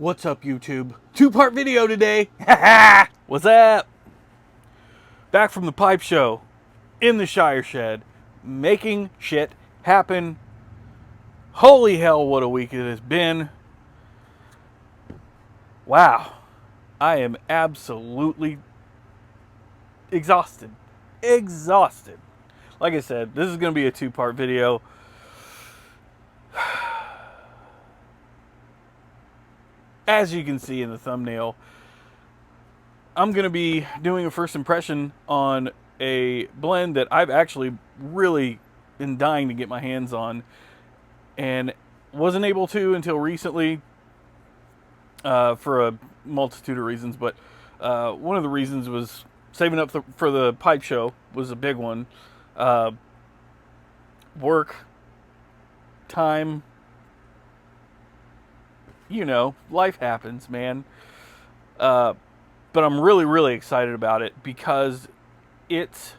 What's up, YouTube? Two-part video today. What's up? Back from the pipe show in the Shire Shed, making shit happen. Holy hell, what a week it has been. Wow. I am absolutely exhausted. Exhausted. Like I said, this is going to be a two-part video. As you can see in the thumbnail, I'm going to be doing a first impression on a blend that I've actually really been dying to get my hands on and wasn't able to until recently for a multitude of reasons. But one of the reasons was saving up for the pipe show was a big one. Work, time, you know, life happens, man. But I'm really, really excited about it because it's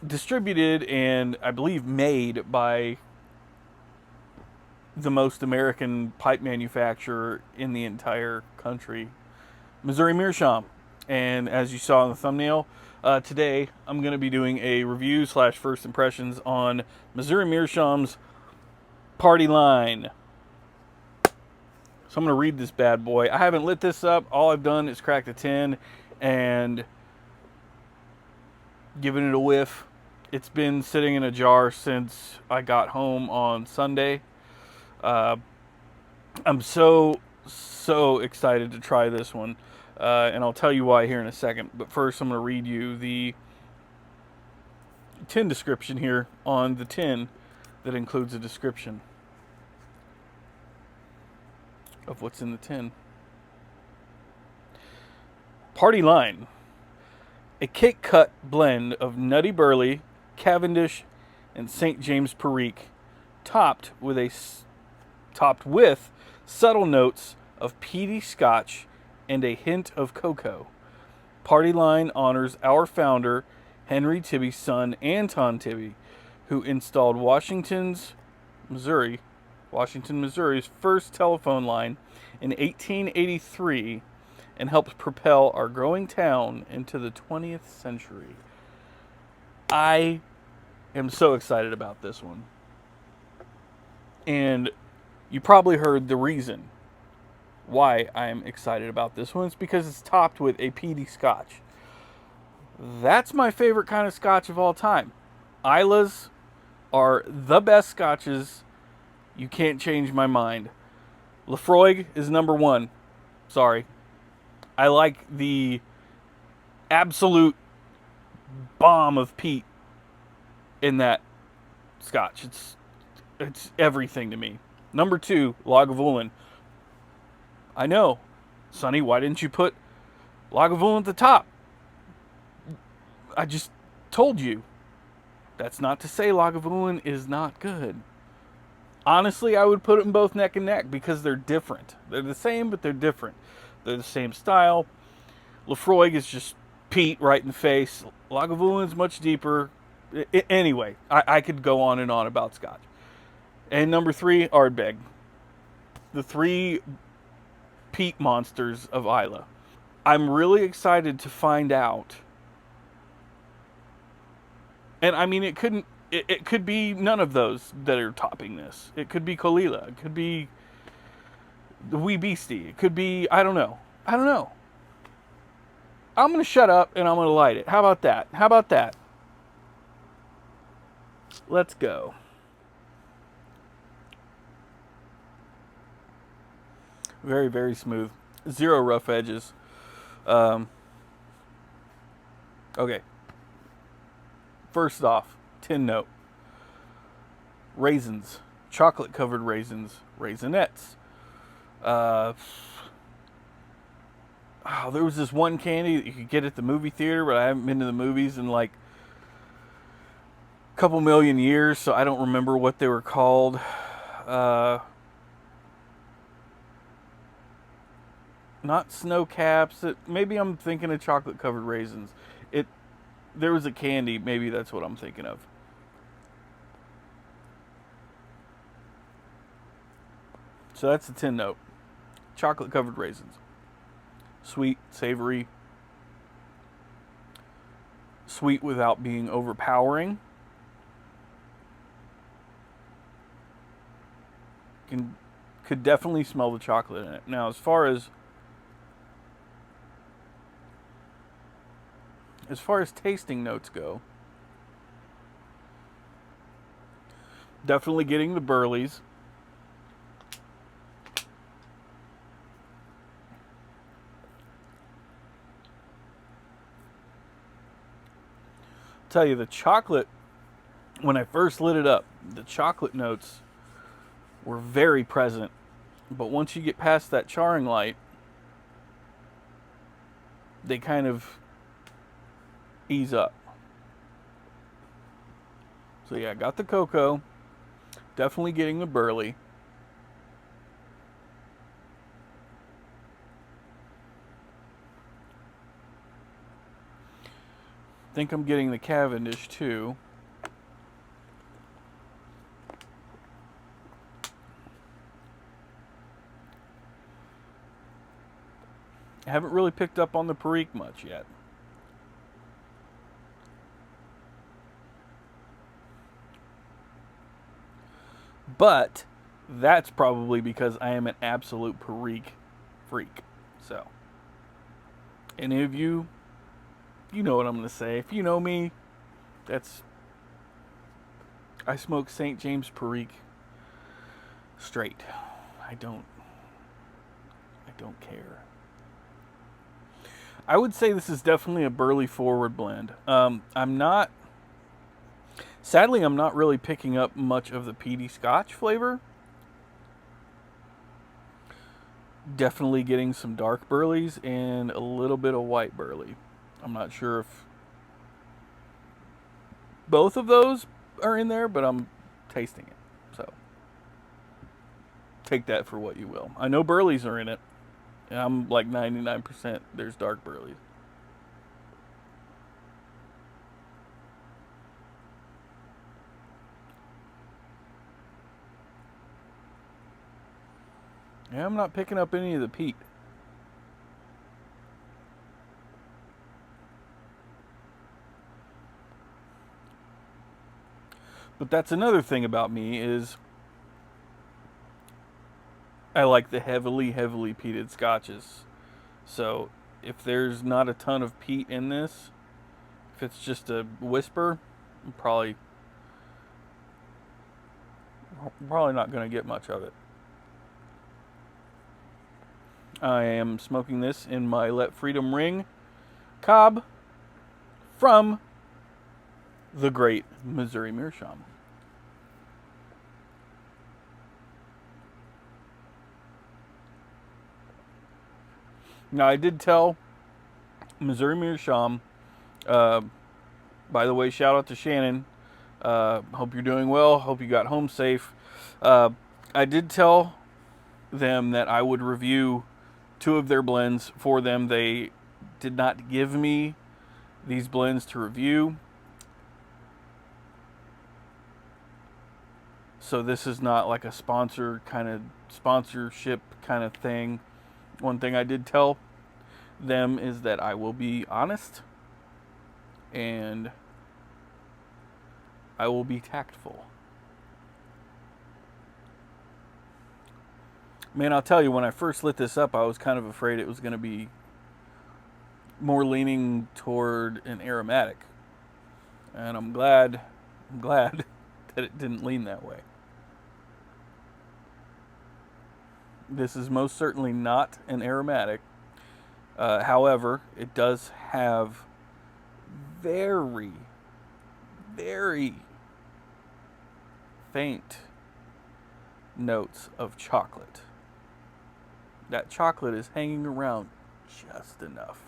distributed and I believe made by the most American pipe manufacturer in the entire country, Missouri Meerschaum. And as you saw in the thumbnail, today I'm going to be doing a review / first impressions on Missouri Meerschaum's Party Line. So I'm going to read this bad boy. I haven't lit this up. All I've done is cracked a tin and given it a whiff. It's been sitting in a jar since I got home on Sunday. I'm so excited to try this one. And I'll tell you why here in a second. But first I'm going to read you the tin description here on the tin that includes a description of what's in the tin. Party Line. A cake cut blend of Nutty Burley, Cavendish, and St. James Perique, topped with subtle notes of peaty Scotch and a hint of cocoa. Party Line honors our founder, Henry Tibby's son, Anton Tibby, who installed Washington, Missouri's first telephone line in 1883 and helped propel our growing town into the 20th century. I am so excited about this one. And you probably heard the reason why I'm excited about this one. It's because it's topped with a peaty Scotch. That's my favorite kind of Scotch of all time. Islas are the best Scotches. You can't change my mind. Lefroy is number one. Sorry. I like the absolute bomb of peat in that Scotch. It's everything to me. Number two, Lagavulin. I know. Sonny, why didn't you put Lagavulin at the top? I just told you. That's not to say Lagavulin is not good. Honestly, I would put them both neck and neck because they're different. They're the same, but they're different. They're the same style. Lefroy is just peat right in the face. Lagavulin is much deeper. Anyway, I could go on and on about Scotch. And number three, Ardbeg. The three peat monsters of Islay. I'm really excited to find out. And I mean, it could be none of those that are topping this. It could be Colila. It could be the Wee Beastie. It could be, I don't know. I'm going to shut up and I'm going to light it. How about that? Let's go. Very, very smooth. Zero rough edges. Okay. First off, tin note. Raisins. Chocolate covered raisins. Raisinets. There was this one candy that you could get at the movie theater, but I haven't been to the movies in like a couple million years, so I don't remember what they were called. Not snow caps. Maybe I'm thinking of chocolate covered raisins. There was a candy. Maybe that's what I'm thinking of. So that's the tin note. chocolate covered raisins. Sweet, savory, sweet without being overpowering. Could definitely smell the chocolate in it. Now, as far as tasting notes go, definitely getting the burleys. Tell you, the chocolate, when I first lit it up, the chocolate notes were very present, but once you get past that charring light, they kind of ease up. So yeah, got the cocoa, definitely getting the burley. Think I'm getting the Cavendish too. I haven't really picked up on the Perique much yet. But that's probably because I am an absolute Perique freak. So, any of you, you know what I'm going to say. If you know me, I smoke St. James Perique straight. I don't care. I would say this is definitely a burley forward blend. Sadly, I'm not really picking up much of the peaty Scotch flavor. Definitely getting some dark burleys and a little bit of white burley. I'm not sure if both of those are in there, but I'm tasting it. So take that for what you will. I know burleys are in it. And I'm like 99% there's dark burleys. Yeah, I'm not picking up any of the peat. But that's another thing about me is I like the heavily peated scotches. So if there's not a ton of peat in this, if it's just a whisper, I'm probably not going to get much of it. I am smoking this in my Let Freedom Ring cob from the great Missouri Meerschaum. Now, I did tell Missouri Meerschaum, by the way, shout out to Shannon. Hope you're doing well. Hope you got home safe. I did tell them that I would review 2 of their blends for them. They did not give me these blends to review. So this is not like a sponsorship kind of thing. One thing I did tell them is that I will be honest and I will be tactful. Man, I'll tell you, when I first lit this up, I was kind of afraid it was going to be more leaning toward an aromatic. And I'm glad that it didn't lean that way. This is most certainly not an aromatic. However, it does have very, very faint notes of chocolate. That chocolate is hanging around just enough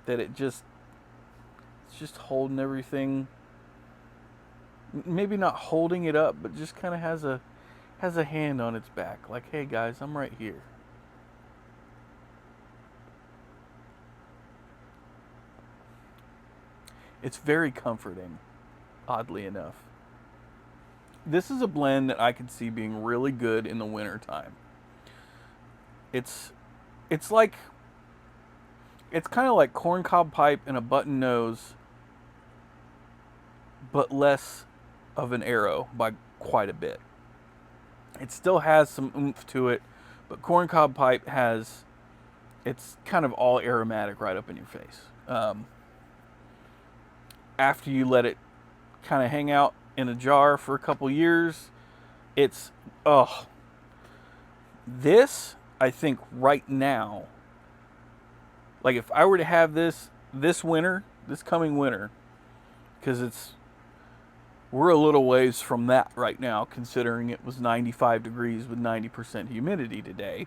that it's just holding everything. Maybe not holding it up, but just kind of has a hand on its back, like, hey guys, I'm right here. It's very comforting, oddly enough. This is a blend that I could see being really good in the winter time. It's it's like it's kind of like corncob pipe and a button nose, but less of an arrow by quite a bit. It still has some oomph to it, but corncob pipe has, it's kind of all aromatic right up in your face. After you let it kind of hang out in a jar for a couple years, it's, oh, this, I think right now, like if I were to have this winter, this coming winter, because we're a little ways from that right now, considering it was 95 degrees with 90% humidity today.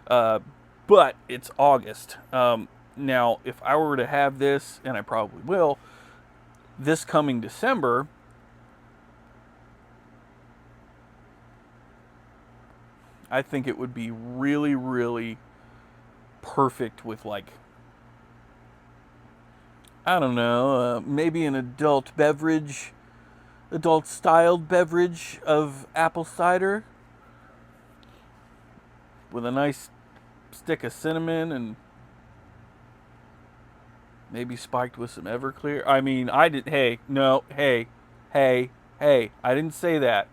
But it's August. Now, if I were to have this, and I probably will, this coming December, I think it would be really, really perfect with, like, I don't know, maybe an adult styled beverage of apple cider with a nice stick of cinnamon and maybe spiked with some Everclear. I mean, I did. Hey, no, hey, I didn't say that.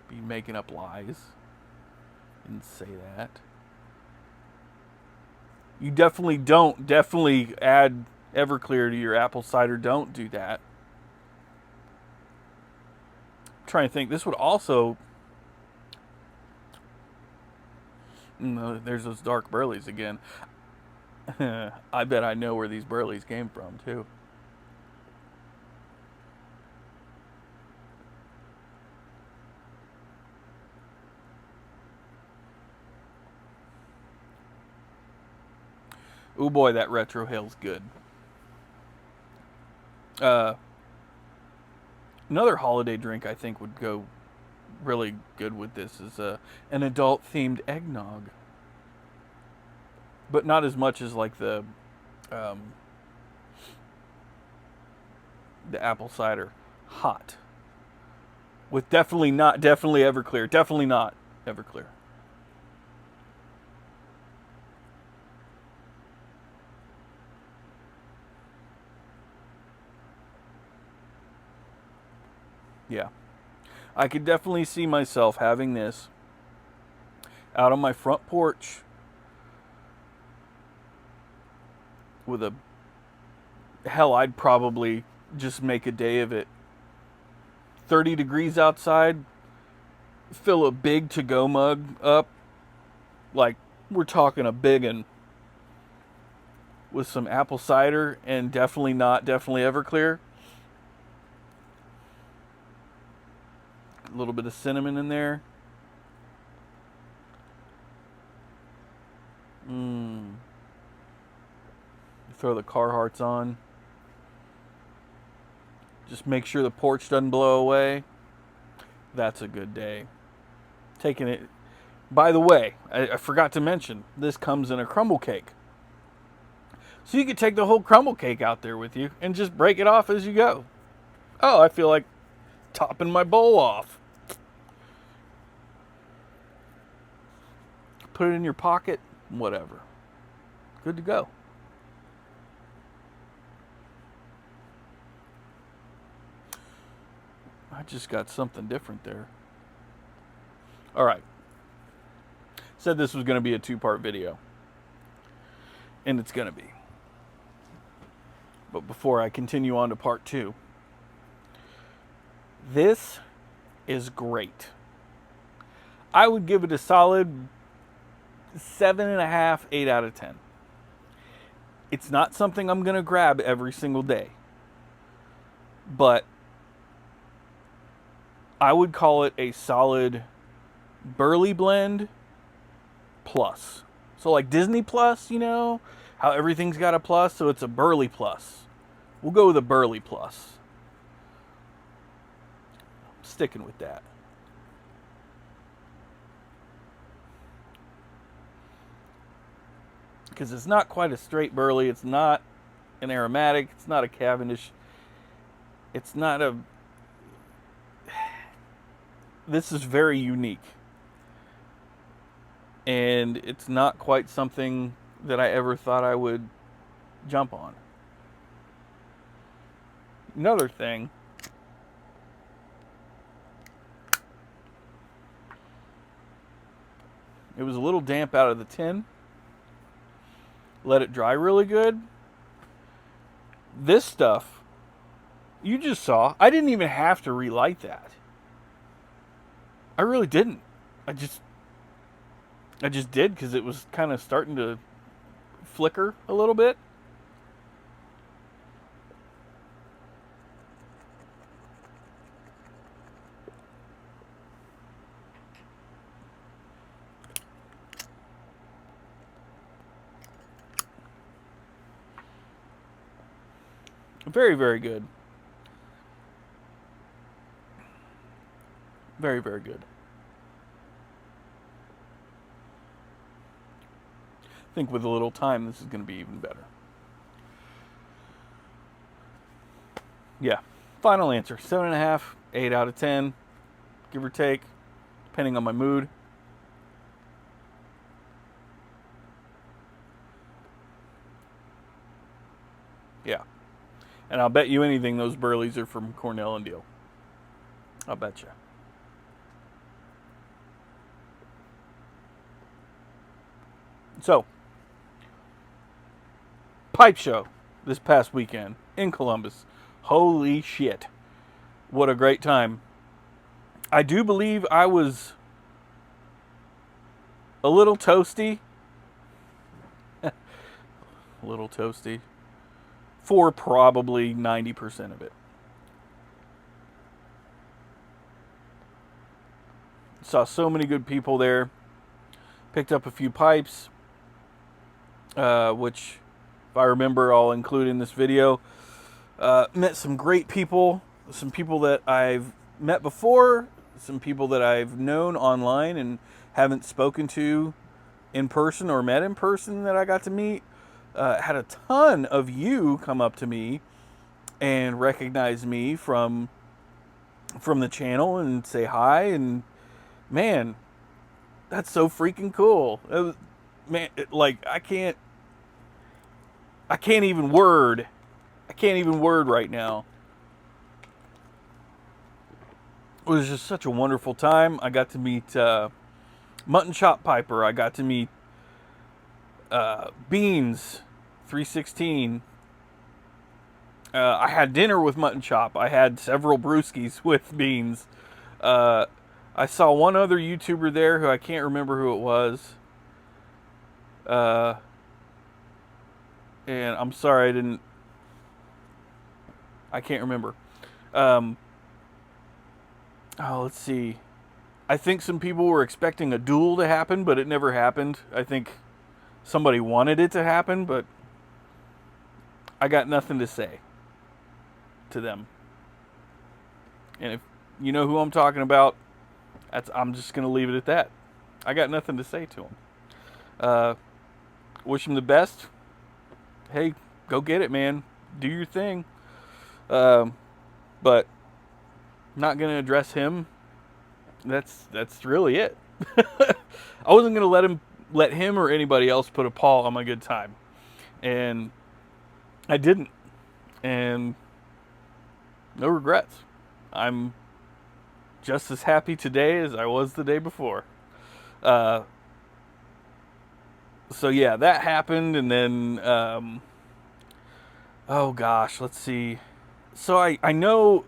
Be making up lies. Didn't say that. You definitely don't. Definitely add Everclear to your apple cider. Don't do that. I'm trying to think. This would also. No, there's those dark burleys again. I bet I know where these burleys came from, too. Oh boy, that retro hale's good. Another holiday drink I think would go really good with this is an adult-themed eggnog. But not as much as like the apple cider. Hot. With definitely Everclear. Definitely not Everclear. Yeah. I could definitely see myself having this out on my front porch with a, hell, I'd probably just make a day of it. 30 degrees outside, fill a big to-go mug up, like we're talking a big one, with some apple cider and definitely Everclear. A little bit of cinnamon in there. Throw the Carhartts on. Just make sure the porch doesn't blow away. That's a good day. Taking it. By the way, I forgot to mention, this comes in a crumble cake. So you could take the whole crumble cake out there with you and just break it off as you go. Oh, I feel like topping my bowl off. Put it in your pocket, whatever. Good to go. I just got something different there. All right. Said this was going to be a 2-part video. And it's going to be. But before I continue on to part 2, this is great. I would give it a solid 7.5, 8 out of 10. It's not something I'm going to grab every single day. But I would call it a solid Burley blend plus. So like Disney Plus, you know, how everything's got a plus, so it's a Burley plus. We'll go with a Burley plus. I'm sticking with that. Because it's not quite a straight Burley. It's not an aromatic. It's not a Cavendish. It's not a... This is very unique. and it's not quite something that I ever thought I would jump on. Another thing, it was a little damp out of the tin. Let it dry really good. This stuff, you just saw, I didn't even have to relight that. I really didn't. I just did because it was kind of starting to flicker a little bit. Very, very good. Very, very good. I think with a little time, this is going to be even better. Yeah. Final answer: 7.5, 8 out of 10, give or take, depending on my mood. Yeah. And I'll bet you anything those burleys are from Cornell and Diehl. I'll bet you. So, pipe show this past weekend in Columbus. Holy shit. What a great time. I do believe I was a little toasty. A little toasty. For probably 90% of it. Saw so many good people there. Picked up a few pipes, which, if I remember, I'll include in this video. Met some great people. Some people that I've met before. Some people that I've known online and haven't spoken to in person or met in person that I got to meet. Had a ton of you come up to me and recognize me from the channel and say hi, and man, that's so freaking cool. It was, man, like I can't even word right now. It was just such a wonderful time. I got to meet Mutton Chop Piper. I got to meet Beans 316. I had dinner with Mutton Chop. I had several brewskis with Beans. I saw one other YouTuber there who I can't remember who it was. And I'm sorry I can't remember. Let's see. I think some people were expecting a duel to happen, but it never happened. I think somebody wanted it to happen, but I got nothing to say to them. And if you know who I'm talking about, I'm just going to leave it at that. I got nothing to say to them. Wish him the best. Hey, go get it, man. Do your thing. But not going to address him. That's really it. I wasn't going to let him or anybody else put a paw on my good time. And I didn't. And no regrets. I'm just as happy today as I was the day before. So yeah, that happened, and then oh gosh, let's see. So I know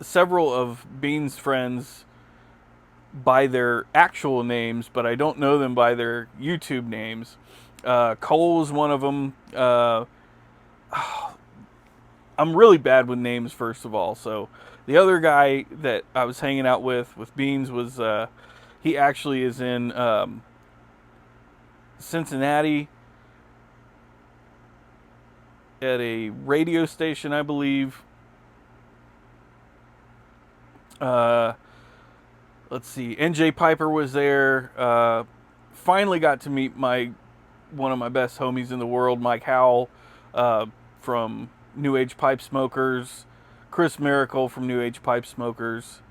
several of Bean's friends by their actual names, but I don't know them by their YouTube names. Cole was one of them. I'm really bad with names, first of all. So the other guy that I was hanging out with Beans was he actually is in Cincinnati at a radio station, I believe. Let's see. NJ Piper was there. Finally got to meet one of my best homies in the world, Mike Howell, from New Age Pipe Smokers. Chris Miracle from New Age Pipe Smokers.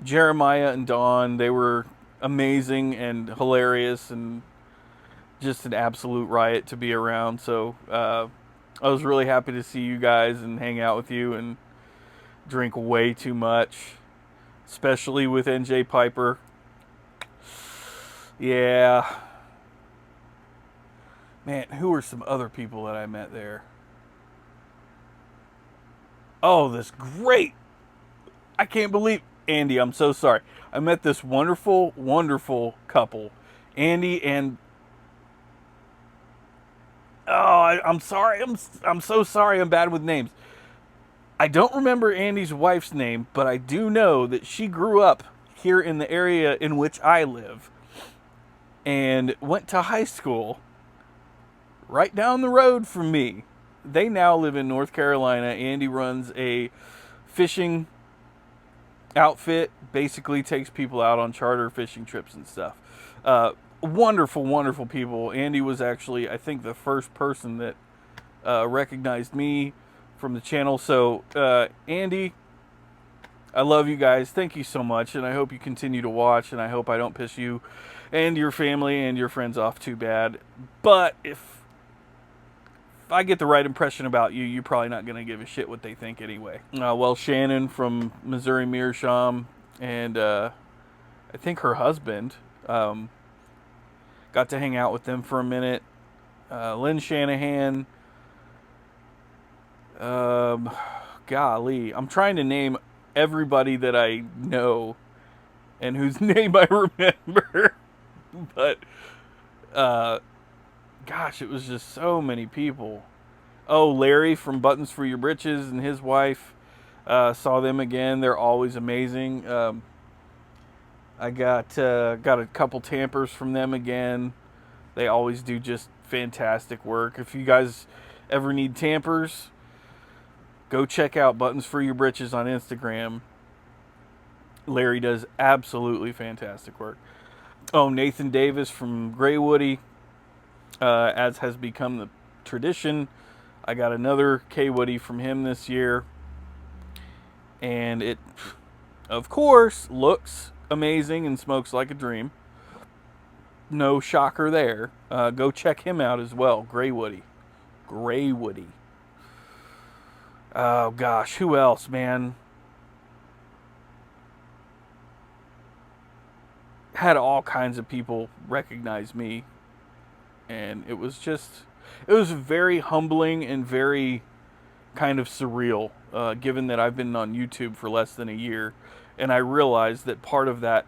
Jeremiah and Dawn, they were amazing and hilarious and just an absolute riot to be around. So I was really happy to see you guys and hang out with you and drink way too much, especially with NJ Piper. Yeah. Man, who were some other people that I met there? Oh, this great. I can't believe. Andy, I'm so sorry. I met this wonderful, wonderful couple. Andy and. Oh, I'm sorry. I'm so sorry. I'm bad with names. I don't remember Andy's wife's name, but I do know that she grew up here in the area in which I live and went to high school right down the road from me. They now live in North Carolina. Andy runs a fishing outfit, basically takes people out on charter fishing trips and stuff. Wonderful, wonderful people. Andy was actually, I think, the first person that recognized me from the channel. So, Andy, I love you guys. Thank you so much, and I hope you continue to watch, and I hope I don't piss you and your family and your friends off too bad. But if I get the right impression about you, you're probably not going to give a shit what they think anyway. Well, Shannon from Missouri Meerschaum and I think her husband, got to hang out with them for a minute. Lynn Shanahan. Golly, I'm trying to name everybody that I know and whose name I remember. But, gosh, it was just so many people. Oh, Larry from Buttons for Your Britches and his wife. Saw them again. They're always amazing. I got a couple tampers from them again. They always do just fantastic work. If you guys ever need tampers, go check out Buttons for Your Britches on Instagram. Larry does absolutely fantastic work. Oh, Nathan Davis from Grey Woody, as has become the tradition. I got another K Woody from him this year. And it, of course, looks amazing and smokes like a dream. No shocker there. Go check him out as well. Grey Woody. Grey Woody. Oh, gosh. Who else, man? Had all kinds of people recognize me. And it was very humbling and very kind of surreal, given that I've been on YouTube for less than a year. And I realized that part of that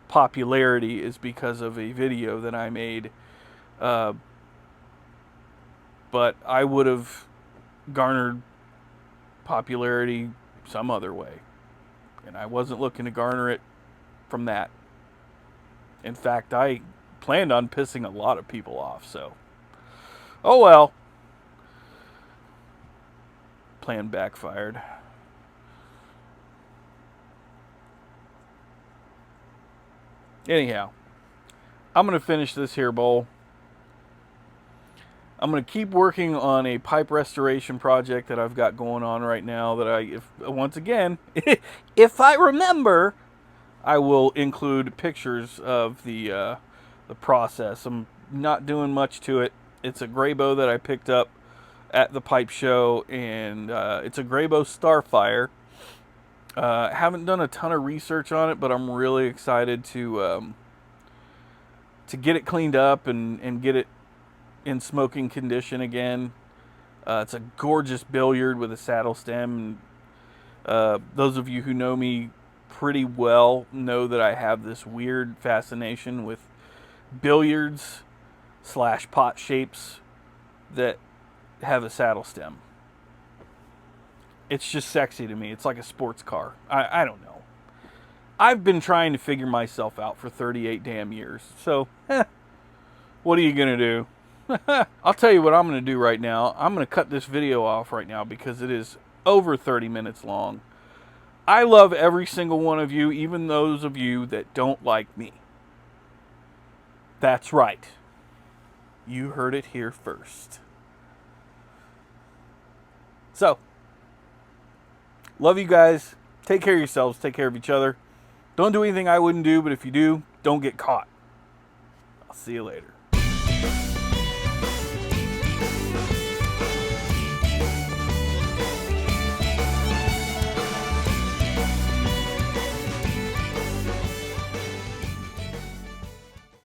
popularity is because of a video that I made. But I would have garnered popularity some other way. And I wasn't looking to garner it from that. In fact, I planned on pissing a lot of people off, so. Oh well. Plan backfired. Anyhow, I'm going to finish this here bowl. I'm going to keep working on a pipe restoration project that I've got going on right now that once again, if I remember, I will include pictures of the process. I'm not doing much to it. It's a Graybow that I picked up at the pipe show, and it's a Graybow Starfire. Haven't done a ton of research on it, but I'm really excited to get it cleaned up and get it in smoking condition again. It's a gorgeous billiard with a saddle stem. Those of you who know me pretty well know that I have this weird fascination with billiards / pot shapes that have a saddle stem. It's just sexy to me. It's like a sports car. I don't know. I've been trying to figure myself out for 38 damn years. So, what are you going to do? I'll tell you what I'm going to do right now. I'm going to cut this video off right now because it is over 30 minutes long. I love every single one of you, even those of you that don't like me. That's right. You heard it here first. So, love you guys. Take care of yourselves. Take care of each other. Don't do anything I wouldn't do, but if you do, don't get caught. I'll see you later.